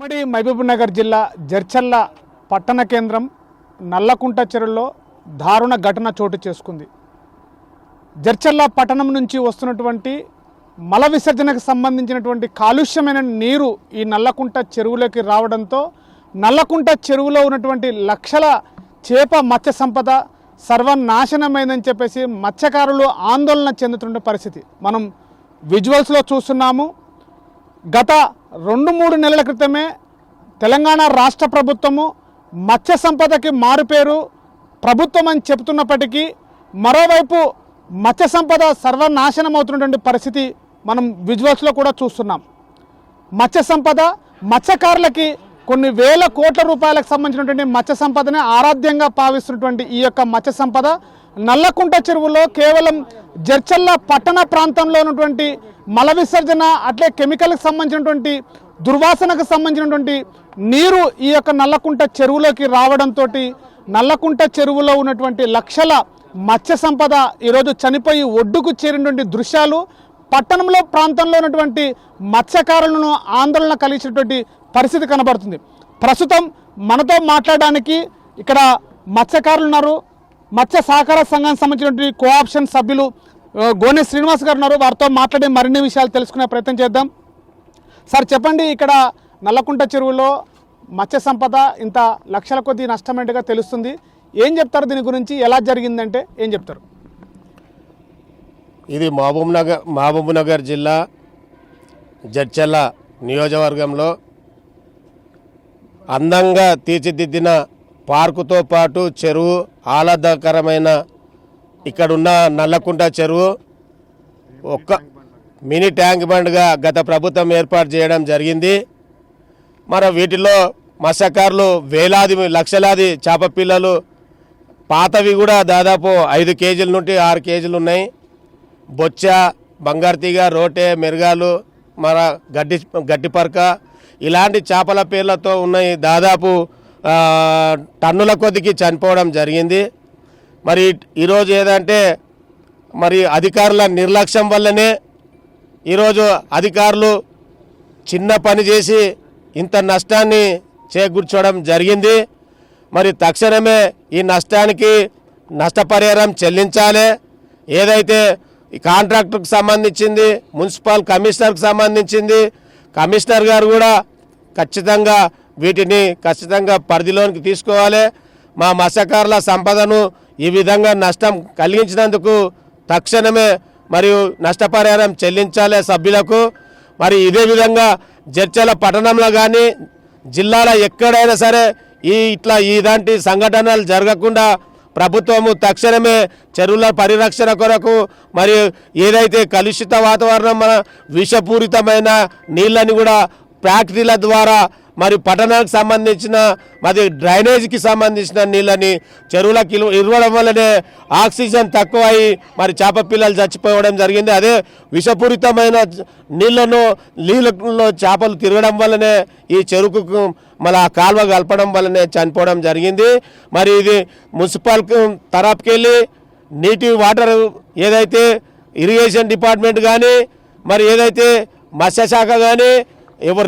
ఉమ్మడి మహబూబ్నగర్ జిల్లా జడ్చర్ల పట్టణ కేంద్రం నల్లకుంట చెరువులో దారుణ ఘటన చోటు చేసుకుంది. జడ్చర్ల పట్టణం నుంచి వస్తున్నటువంటి మల విసర్జనకు సంబంధించినటువంటి కాలుష్యమైన నీరు ఈ నల్లకుంట చెరువులోకి రావడంతో నల్లకుంట చెరువులో ఉన్నటువంటి లక్షల చేప మత్స్య సంపద సర్వనాశనమైందని చెప్పేసి మత్స్యకారులు ఆందోళన చెందుతున్న పరిస్థితి మనం విజువల్స్లో చూస్తున్నాము. గత 2-3 నెలల క్రితమే తెలంగాణ రాష్ట్ర ప్రభుత్వము మత్స్య సంపదకి మారుపేరు ప్రభుత్వం అని చెబుతున్నప్పటికీ మరోవైపు మత్స్య సంపద సర్వనాశనం అవుతున్నటువంటి పరిస్థితి మనం విజువల్స్లో కూడా చూస్తున్నాం. మత్స్య సంపద మత్స్యకారులకి కొన్ని వేల కోట్ల రూపాయలకు సంబంధించినటువంటి మత్స్య సంపదనే ఆరాధ్యంగా భావిస్తున్నటువంటి ఈ యొక్క మత్స్య సంపద నల్లకుంట చెరువులో కేవలం జడ్చర్ల పట్టణ ప్రాంతంలో ఉన్నటువంటి మల విసర్జన అట్లే కెమికల్కి సంబంధించినటువంటి దుర్వాసనకు సంబంధించినటువంటి నీరు ఈ యొక్క నల్లకుంట చెరువులోకి రావడంతో నల్లకుంట చెరువులో ఉన్నటువంటి లక్షల మత్స్య సంపద ఈరోజు చనిపోయి ఒడ్డుకు చేరినటువంటి దృశ్యాలు పట్టణంలో ప్రాంతంలో ఉన్నటువంటి మత్స్యకారులను ఆందోళన కలిగించినటువంటి పరిస్థితి కనబడుతుంది. ప్రస్తుతం మనతో మాట్లాడడానికి ఇక్కడ మత్స్యకారులు ఉన్నారు. మత్స్య సహకార సంఘానికి సంబంధించినటువంటి కోఆప్షన్ సభ్యులు గోనె శ్రీనివాస్ గారు ఉన్నారు. వారితో మాట్లాడే మరిన్ని విషయాలు తెలుసుకునే ప్రయత్నం చేద్దాం. సార్ చెప్పండి, ఇక్కడ నల్లకుంట చెరువులో మత్స్య సంపద ఇంత లక్షల కొద్ది నష్టమైనట్టుగా తెలుస్తుంది. ఏం చెప్తారు దీని గురించి, ఎలా జరిగిందంటే ఏం చెప్తారు? ఇది మహబూబ్నగర్ జిల్లా జడ్చర్ల నియోజకవర్గంలో అందంగా తీర్చిదిద్దిన పార్కుతో పాటు చెరువు ఆహ్లాదకరమైన ఇక్కడున్న నల్లకుంట చెరువు ఒక్క మినీ ట్యాంక్ బండ్గా గత ప్రభుత్వం ఏర్పాటు చేయడం జరిగింది. మరి వీటిలో మత్స్యకారులు వేలాది లక్షలాది చేప పిల్లలు పాతవి కూడా దాదాపు 5 కేజీల నుండి 6 కేజీలు ఉన్నాయి. బొచ్చ, బంగారుతీగ, రోటే, మెరుగాలు, మన గడ్డిపరక ఇలాంటి చేపల పేర్లతో ఉన్నాయి. దాదాపు టన్నుల కొద్దికి చనిపోవడం జరిగింది. మరి ఈరోజు ఏదంటే మరి అధికారుల నిర్లక్ష్యం వల్లనే ఈరోజు అధికారులు చిన్న పని చేసి ఇంత నష్టాన్ని చేకూర్చడం జరిగింది. మరి తక్షణమే ఈ నష్టానికి నష్టపరిహారం చెల్లించాలి. ఏదైతే ఈ కాంట్రాక్టర్కి సంబంధించింది, మున్సిపల్ కమిషనర్కి సంబంధించింది, కమిషనర్ గారు కూడా ఖచ్చితంగా వీటిని పరిధిలోనికి తీసుకోవాలి. మా మత్స్యకారుల సంపదను ఈ విధంగా నష్టం కలిగించినందుకు తక్షణమే మరియు నష్టపరిహారం చెల్లించాలి సభ్యులకు. మరి ఇదే విధంగా జడ్చర్ల పట్టణంలో కానీ జిల్లాలో ఎక్కడైనా సరే ఇలాంటి సంఘటనలు జరగకుండా ప్రభుత్వము తక్షణమే చెరువుల పరిరక్షణ కొరకు మరియు ఏదైతే కలుషిత వాతావరణం మన విషపూరితమైన నీళ్ళని కూడా ఫ్యాక్టరీల ద్వారా మరి పట్టణానికి సంబంధించిన మరి డ్రైనేజీకి సంబంధించిన నీళ్ళని చెరువులకు ఇవ్వడం వల్లనే ఆక్సిజన్ తక్కువై మరి చేప పిల్లలు చచ్చిపోవడం జరిగింది. అదే విషపూరితమైన నీళ్ళలో చేపలు తిరగడం వల్లనే ఈ చెరువుకు మళ్ళీ ఆ కాలువ కలపడం వల్లనే చనిపోవడం జరిగింది. మరి ఇది మున్సిపల్ తరపుకెళ్ళి నీటి వాటర్ ఏదైతే ఇరిగేషన్ డిపార్ట్మెంట్ కానీ మరి ఏదైతే మత్స్యశాఖ కానీ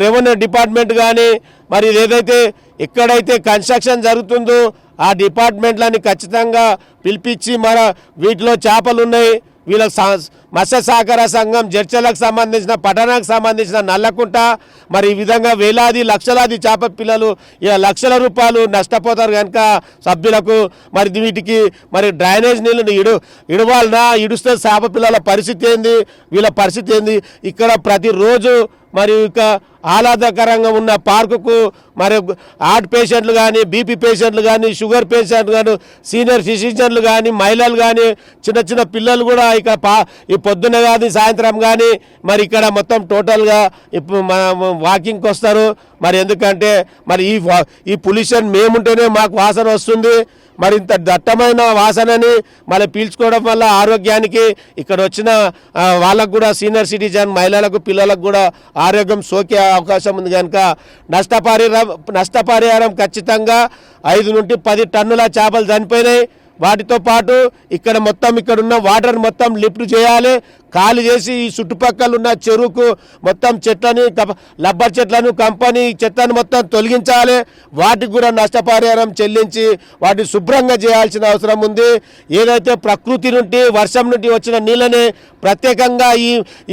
రెవెన్యూ డిపార్ట్మెంట్ కానీ మరి ఏదైతే ఎక్కడైతే కన్స్ట్రక్షన్ జరుగుతుందో ఆ డిపార్ట్మెంట్లని ఖచ్చితంగా పిలిపించి మరి వీటిలో చేపలు ఉన్నాయి, వీళ్ళకి మత్స్య సహకార సంఘం జడ్చర్లకు సంబంధించిన పట్టణానికి సంబంధించిన నల్లకుంట మరి ఈ విధంగా వేలాది లక్షలాది చేప పిల్లలు ఇలా లక్షల రూపాయలు నష్టపోతారు కనుక సభ్యులకు మరి వీటికి మరి డ్రైనేజ్ నీళ్ళని ఇడవాలనా, ఇడుస్తే చేప పిల్లల పరిస్థితి ఏంది, వీళ్ళ పరిస్థితి ఏంది? ఇక్కడ ప్రతిరోజు మరి ఇక ఆహ్లాదకరంగా ఉన్న పార్కుకు మరి హార్ట్ పేషెంట్లు కానీ, బీపీ పేషెంట్లు కానీ, షుగర్ పేషెంట్లు కానీ, సీనియర్ సిటిజన్లు కానీ, మహిళలు కానీ, చిన్న పిల్లలు కూడా ఇక ఈ పొద్దున్న కానీ సాయంత్రం కానీ మరి ఇక్కడ మొత్తం టోటల్గా ఇప్పుడు వాకింగ్కి వస్తారు. మరి ఎందుకంటే మరి ఈ పొల్యూషన్ మేముంటేనే మాకు వాసన వస్తుంది. మరి ఇంత దట్టమైన వాసనని మళ్ళీ పీల్చుకోవడం వల్ల ఆరోగ్యానికి ఇక్కడ వచ్చిన వాళ్ళకు కూడా సీనియర్ సిటిజన్ మహిళలకు పిల్లలకు కూడా ఆరోగ్యం సోకే అవకాశం ఉంది కనుక నష్టపరిహారం ఖచ్చితంగా 5 నుండి 10 టన్నుల చేపలు చనిపోయినాయి. వాటితో పాటు ఇక్కడ ఉన్న వాటర్ మొత్తం లిఫ్ట్ చేయాలి, ఖాళీ చేసి ఈ చుట్టుపక్కల ఉన్న చెరువుకు మొత్తం చెట్లని రబ్బర్ చెట్లను కంపెనీ చెట్లను మొత్తం తొలగించాలి. వాటికి కూడా నష్టపరిహారం చెల్లించి వాటిని శుభ్రంగా చేయాల్సిన అవసరం ఉంది. ఏదైతే ప్రకృతి నుండి వర్షం నుండి వచ్చిన నీళ్ళని ప్రత్యేకంగా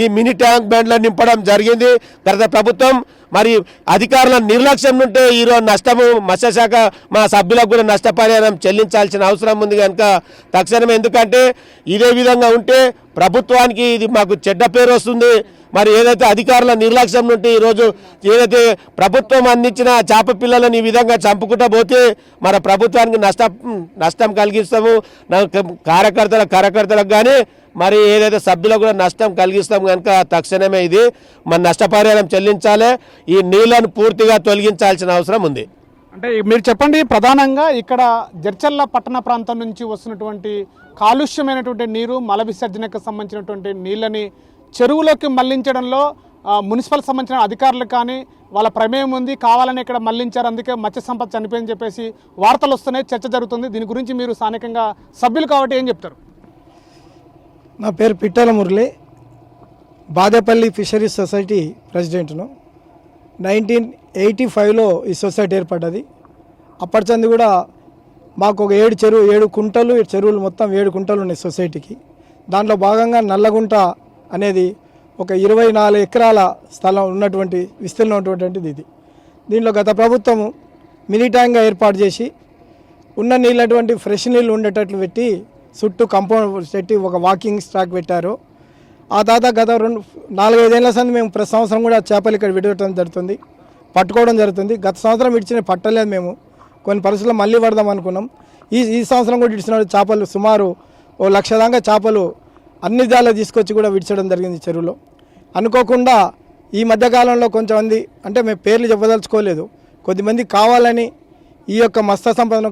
ఈ మినీ ట్యాంక్ బండ్లో నింపడం జరిగింది గత ప్రభుత్వం. మరి అధికారుల నిర్లక్ష్యం నుండి ఈరోజు నష్టము మత్స్యశాఖ మా సభ్యులకు కూడా నష్టపరిహారం చెల్లించాల్సిన అవసరం ఉంది కనుక తక్షణం, ఎందుకంటే ఇదే విధంగా ఉంటే ప్రభుత్వానికి ఇది మాకు చెడ్డ పేరు వస్తుంది. మరి ఏదైతే అధికారుల నిర్లక్ష్యం నుండి ఈరోజు ఏదైతే ప్రభుత్వం అందించిన చేప పిల్లలను ఈ విధంగా చంపుకుంటూ పోతే మన ప్రభుత్వానికి నష్టం కలిగిస్తాము. కార్యకర్తలకు కానీ మరి ఏదైతే సభ్యులకు కూడా నష్టం కలిగిస్తాం కనుక తక్షణమే ఇది మన నష్టపరిహారం చెల్లించాలి. ఈ నీళ్లను పూర్తిగా తొలగించాల్సిన అవసరం ఉంది. అంటే మీరు చెప్పండి, ప్రధానంగా ఇక్కడ జడ్చర్ల పట్టణ ప్రాంతం నుంచి వస్తున్నటువంటి కాలుష్యమైనటువంటి నీరు, మల విసర్జనకు సంబంధించినటువంటి నీళ్ళని చెరువులోకి మళ్లించడంలో మున్సిపల్ సంబంధించిన అధికారులు కానీ వాళ్ళ ప్రమేయం ఉంది, కావాలని ఇక్కడ మళ్లించారు, అందుకే మత్స్య సంపద చనిపోయిందని చెప్పేసి వార్తలు వస్తున్నాయి, చర్చ జరుగుతుంది. దీని గురించి మీరు స్థానికంగా సభ్యులు కాబట్టి ఏం చెప్తారు? నా పేరు పిట్టల మురళి, బాదేపల్లి ఫిషరీస్ సొసైటీ ప్రెసిడెంట్ను. 1985లో ఈ సొసైటీ ఏర్పడ్డది. అప్పటి చంది కూడా మాకు ఒక 7 కుంటలు, చెరువులు మొత్తం 7 కుంటలు ఉన్నాయి సొసైటీకి. దాంట్లో భాగంగా నల్లగుంట అనేది ఒక 24 ఎకరాల స్థలం ఉన్నటువంటి విస్తీర్ణం ఉన్నటువంటిది ఇది. దీంట్లో గత ప్రభుత్వము మినీ ట్యాంక్గా ఏర్పాటు చేసి ఉన్న నీళ్ళటువంటి ఫ్రెష్ నీళ్ళు ఉండేటట్లు పెట్టి చుట్టూ కాంపౌండ్ పెట్టి ఒక వాకింగ్ స్టాక్ పెట్టారు. ఆ తర్వాత గత 4-5 ఏళ్ల సంది మేము ప్రతి సంవత్సరం కూడా చేపలు ఇక్కడ విడవటం జరుగుతుంది, పట్టుకోవడం జరుగుతుంది. గత సంవత్సరం ఇడిచిన పట్టలేదు మేము, కొన్ని పరిస్థితుల్లో మళ్ళీ పడదాం అనుకున్నాం. ఈ సంవత్సరం కూడా ఇడిచిన చేపలు సుమారు 1 లక్ష దాకా చేపలు అన్ని విధాలు తీసుకొచ్చి కూడా విడిచడం జరిగింది చెరువులో. అనుకోకుండా ఈ మధ్యకాలంలో కొంతమంది, అంటే మేము పేర్లు చెప్పదలుచుకోలేదు, కొద్దిమంది కావాలని ఈ యొక్క మత్స్య సంపదను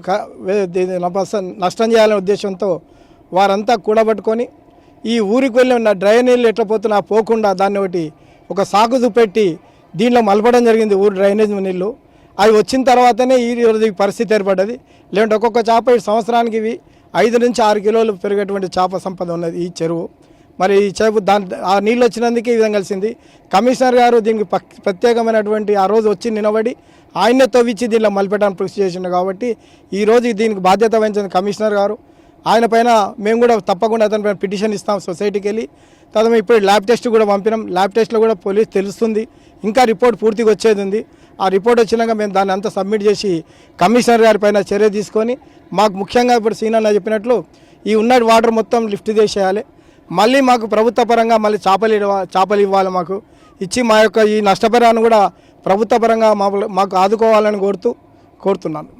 నష్టం చేయాలనే ఉద్దేశంతో వారంతా కూడబట్టుకొని ఈ ఊరికి వెళ్ళి ఉన్న డ్రై నీళ్ళు ఎట్లా పోతున్నా పోకుండా దాన్ని ఒక సాగు చూపెట్టి దీనిలో మలపడం జరిగింది, ఊరు డ్రైనేజ్ నీళ్ళు. అవి వచ్చిన తర్వాతనే ఈ పరిస్థితి ఏర్పడ్డది. లేదంటే ఒక్కొక్క చేప ఈ సంవత్సరానికి ఇవి 5 నుంచి 6 కిలోలు పెరిగేటువంటి చేప సంపద ఉన్నది ఈ చెరువు. మరి ఈ చేప ఆ నీళ్ళు వచ్చినందుకే ఈ విధంగా కలిసింది. కమిషనర్ గారు దీనికి ప్రత్యేకమైనటువంటి ఆ రోజు వచ్చి నిలబడి ఆయనే తవ్వించి దీనిలో మలిపెట్టడానికి కృషి చేసిండు. కాబట్టి ఈరోజు దీనికి బాధ్యత వహించిన కమిషనర్ గారు, ఆయన పైన మేము కూడా తప్పకుండా అతని పైన పిటిషన్ ఇస్తాం సొసైటీకి వెళ్ళి. తర్వాత ఇప్పుడు ల్యాబ్ టెస్ట్ కూడా పంపినాం. ల్యాబ్ టెస్ట్లో కూడా పోలీస్ తెలుస్తుంది, ఇంకా రిపోర్ట్ పూర్తిగా వచ్చేది ఉంది. ఆ రిపోర్ట్ వచ్చినాక మేము దాన్ని అంతా సబ్మిట్ చేసి కమిషనర్ గారి పైన చర్య తీసుకొని, మాకు ముఖ్యంగా ఇప్పుడు సీనన్న చెప్పినట్లు ఈ ఉన్న వాటర్ మొత్తం లిఫ్ట్ చేసేయాలి. మళ్ళీ మాకు ప్రభుత్వ పరంగా మళ్ళీ చేపలు ఇవ్వాలి, మాకు ఇచ్చి మా యొక్క ఈ నష్టపరిహారం కూడా ప్రభుత్వ పరంగా మాకు ఆదుకోవాలని కోరుతున్నాను.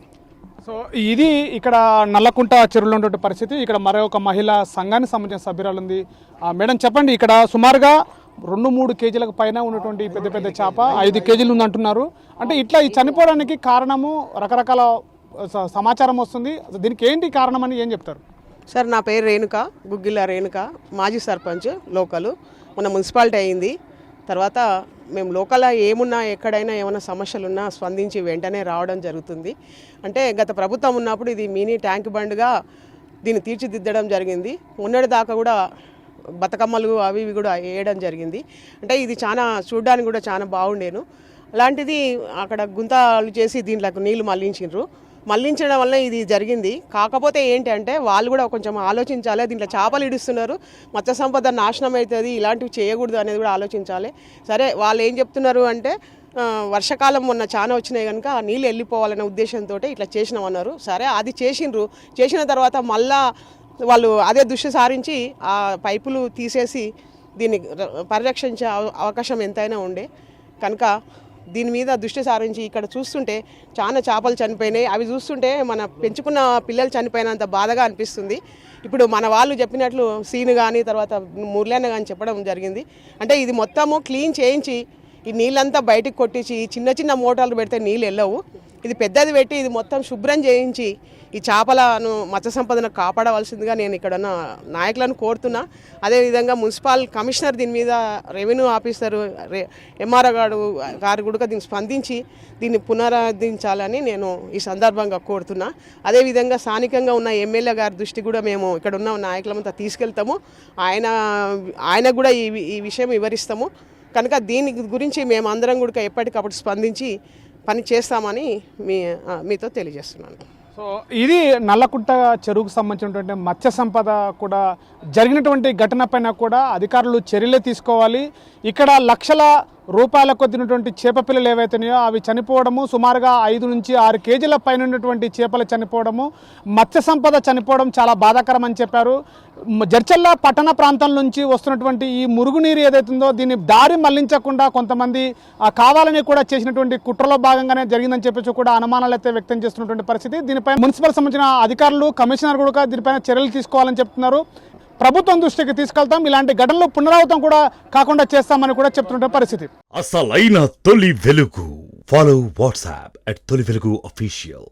సో ఇది ఇక్కడ నల్లకుంట చెరువులో ఉన్నటువంటి పరిస్థితి. ఇక్కడ మరొక మహిళా సంఘానికి సంబంధించిన సభ్యురాలు ఉంది. మేడం చెప్పండి, ఇక్కడ సుమారుగా 2-3 కేజీలకు పైన ఉన్నటువంటి పెద్ద పెద్ద చేప 5 కేజీలు ఉందంటున్నారు. అంటే ఇట్లా ఈ చనిపోవడానికి కారణము రకరకాల సమాచారం వస్తుంది, దీనికి ఏంటి కారణం అని ఏం చెప్తారు? సార్, నా పేరు రేణుక, గుగ్గిల రేణుక, మాజీ సర్పంచ్ లోకలు. మన మున్సిపాలిటీ అయింది తర్వాత మేము లోకల్ ఏమున్నా ఎక్కడైనా ఏమైనా సమస్యలున్నా స్పందించి వెంటనే రావడం జరుగుతుంది. అంటే గత ప్రభుత్వం ఉన్నప్పుడు ఇది మినీ ట్యాంక్ బండ్గా దీన్ని తీర్చిదిద్దడం జరిగింది. మొన్నటి దాకా కూడా బతుకమ్మలు అవి ఇవి కూడా వేయడం జరిగింది. అంటే ఇది చాలా చూడడానికి కూడా చాలా బాగుండేను. అలాంటిది అక్కడ గుంతలు చేసి దీంట్లోకి నీళ్లు మళ్లించడం వల్ల ఇది జరిగింది. కాకపోతే ఏంటి అంటే వాళ్ళు కూడా కొంచెం ఆలోచించాలి, దీంట్లో చేపలు ఇడుస్తున్నారు, మత్స్య సంపద నాశనం అవుతుంది, ఇలాంటివి చేయకూడదు అనేది కూడా ఆలోచించాలి. సరే, వాళ్ళు ఏం చెప్తున్నారు అంటే వర్షాకాలం మొన్న చాలా వచ్చినాయి కనుక ఆ నీళ్ళు వెళ్ళిపోవాలనే ఉద్దేశంతో ఇట్లా చేసినామన్నారు. సరే, అది చేసిన తర్వాత మళ్ళా వాళ్ళు అదే దృష్టి సారించి ఆ పైపులు తీసేసి దీన్ని పరిరక్షించే అవకాశం ఎంతైనా ఉండే కనుక దీని మీద దృష్టి సారించి ఇక్కడ చూస్తుంటే చాలా చేపలు చనిపోయినాయి. అవి చూస్తుంటే మన పెంచుకున్న పిల్లలు చనిపోయినంత బాధగా అనిపిస్తుంది. ఇప్పుడు మన వాళ్ళు చెప్పినట్లు సీను కానీ తర్వాత మురళన్న కానీ చెప్పడం జరిగింది. అంటే ఇది మొత్తము క్లీన్ చేయించి ఈ నీళ్ళంతా బయటకు కొట్టించి చిన్న చిన్న మోటార్లు పెడితే నీళ్ళు వెళ్ళవు. ఇది పెద్దది పెట్టి ఇది మొత్తం శుభ్రం చేయించి ఈ చేపలను మత్స్య సంపదను కాపాడవలసిందిగా నేను ఇక్కడ ఉన్న నాయకులను కోరుతున్నా. అదేవిధంగా మున్సిపల్ కమిషనర్ దీని మీద, రెవెన్యూ ఆఫీసర్ ఎంఆర్ఓ గారు కూడా దీన్ని స్పందించి దీన్ని పునరుద్ధరించాలని నేను ఈ సందర్భంగా కోరుతున్నా. అదేవిధంగా స్థానికంగా ఉన్న ఎమ్మెల్యే గారి దృష్టి కూడా మేము ఇక్కడ ఉన్న నాయకులమంతా తీసుకెళ్తాము. ఆయన కూడా ఈ విషయం వివరిస్తాము. కనుక దీని గురించి మేము అందరం కూడా ఎప్పటికప్పుడు స్పందించి పని చేస్తామని మీతో తెలియజేస్తున్నాను. సో ఇది నల్లకుంట చెరువుకు సంబంధించినటువంటి మత్స్య సంపద కూడా జరిగినటువంటి ఘటన పైన కూడా అధికారులు చర్యలు తీసుకోవాలి. ఇక్కడ లక్షల రూపాయల కొద్దినటువంటి చేప పిల్లలు ఏవైతున్నాయో అవి చనిపోవడము, సుమారుగా 5 నుంచి 6 కేజీల పైన ఉన్నటువంటి చేపలు చనిపోవడము, మత్స్య సంపద చనిపోవడం చాలా బాధాకరం అని చెప్పారు. జడ్చర్ల పట్టణ ప్రాంతం నుంచి వస్తున్నటువంటి ఈ మురుగునీరు ఏదైతుందో దీన్ని దారి మళ్లించకుండా కొంతమంది కావాలని కూడా చేసినటువంటి కుట్రలో భాగంగానే జరిగిందని చెప్పేసి కూడా అనుమానాలు అయితే వ్యక్తం చేస్తున్నటువంటి పరిస్థితి. దీనిపై మున్సిపల్ సంబంధించిన అధికారులు, కమిషనర్ కూడా దీనిపైన చర్యలు తీసుకోవాలని చెప్తున్నారు. ప్రభుత్వం దృష్టికి తీసుకెళ్తాం, ఇలాంటి ఘటనలు పునరావృతం కూడా కాకుండా చేస్తామని కూడా చెప్తున్న పరిస్థితి. అసలైన తొలి వెలుగు. ఫాలో వాట్సాప్ @తొలి వెలుగు official.